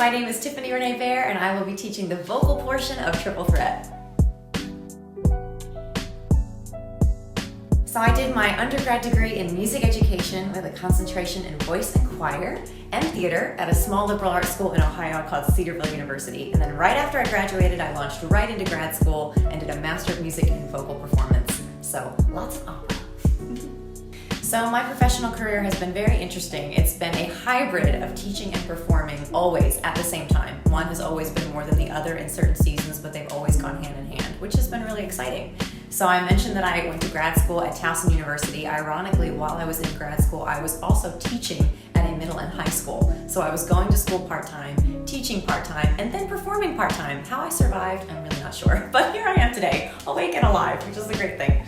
my name is Tiffany Bear, and I will be teaching the vocal portion of Triple Threat. So I did my undergrad degree in music education with a concentration in voice and choir and theater at a small liberal arts school in Ohio called Cedarville University. And then right after I graduated, I launched right into grad school and did a Master of Music in Vocal Performance. So lots of opera. So my professional career has been very interesting. It's been a hybrid of teaching and performing always at the same time. One has always been more than the other in certain seasons, but they've always gone hand in hand, which has been really exciting. So I mentioned that I went to grad school at Towson University. Ironically, while I was in grad school, I was also teaching at a middle and high school. So I was going to school part-time, teaching part-time, and then performing part-time. How I survived, I'm really not sure. But here I am today, awake and alive, which is a great thing.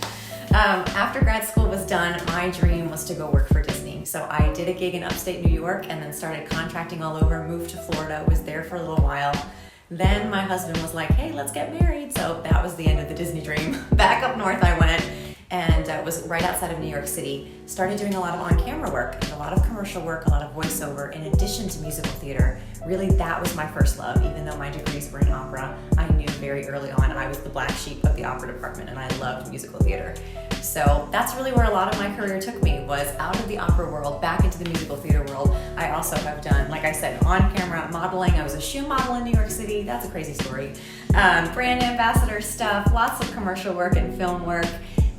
After grad school was done, my dream was to go work for Disney. So I did a gig in upstate New York and then started contracting all over, moved to Florida, was there for a little while. Then my husband was like, hey, let's get married. So that was the end of the Disney dream. Back up north I went and was right outside of New York City. Started doing a lot of on-camera work, and a lot of commercial work, a lot of voiceover, in addition to musical theater. Really, that was my first love. Even though my degrees were in opera, I knew very early on I was the black sheep of the opera department, and I loved musical theater. So that's really where a lot of my career took me, was out of the opera world, back into the musical theater world. I also have done, like I said, on-camera modeling. I was a shoe model in New York City. That's a crazy story. Brand ambassador stuff, lots of commercial work and film work,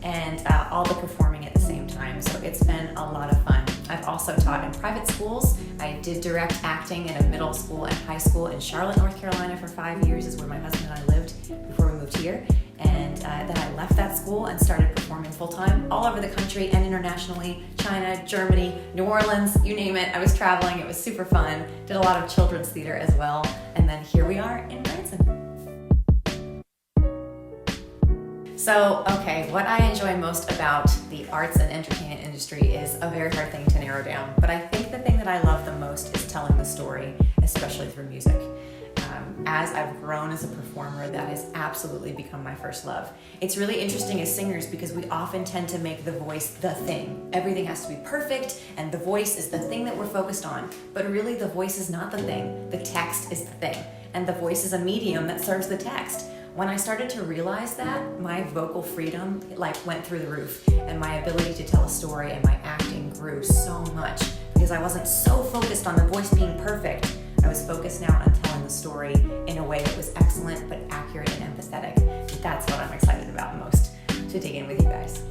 and all the performing at the same time. So it's been a lot of fun. I've also taught in private schools. I did direct acting in a middle school and high school in Charlotte, North Carolina for 5 years, is where my husband and I lived before we moved here. And then I left that school and started performing full-time all over the country and internationally. China, Germany, New Orleans, you name it. I was traveling. It was super fun. Did a lot of children's theater as well. And then here we are in Branson. So, okay, what I enjoy most about the arts and entertainment industry is a very hard thing to narrow down. But I think the thing that I love the most is telling the story, especially through music. As I've grown as a performer, that has absolutely become my first love. It's really interesting as singers because we often tend to make the voice the thing. Everything has to be perfect, and the voice is the thing that we're focused on. But really, the voice is not the thing. The text is the thing. And the voice is a medium that serves the text. When I started to realize that, my vocal freedom went through the roof, and my ability to tell a story and my acting grew so much because I wasn't so focused on the voice being perfect. I was focused now on telling the story in a way that was excellent but accurate and empathetic. That's what I'm excited about most to dig in with you guys.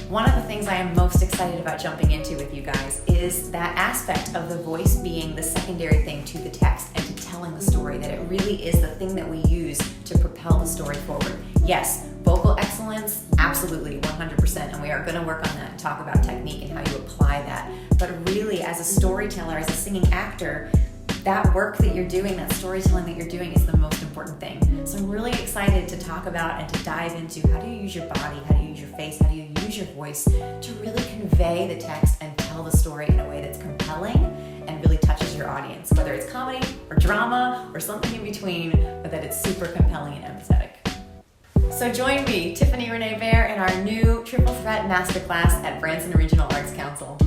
One of the things I am most excited about jumping into with you guys is that aspect of the voice being the secondary thing to the text and to telling the story, that it really is the thing that we use to propel the story forward. Yes, vocal excellence, absolutely, 100%, and we are going to work on that and talk about technique and how you apply that. But really, as a storyteller, as a singing actor, that work that you're doing, that storytelling that you're doing is the most important thing. So I'm really excited to talk about and to dive into how do you use your body, how do you use your face, how do you use your voice to really convey the text and tell the story in a way that's compelling and really touches your audience, whether it's comedy or drama or something in between, but that it's super compelling and empathetic. So join me, Tiffany Bear, in our new Triple Threat Masterclass at Branson Regional Arts Council.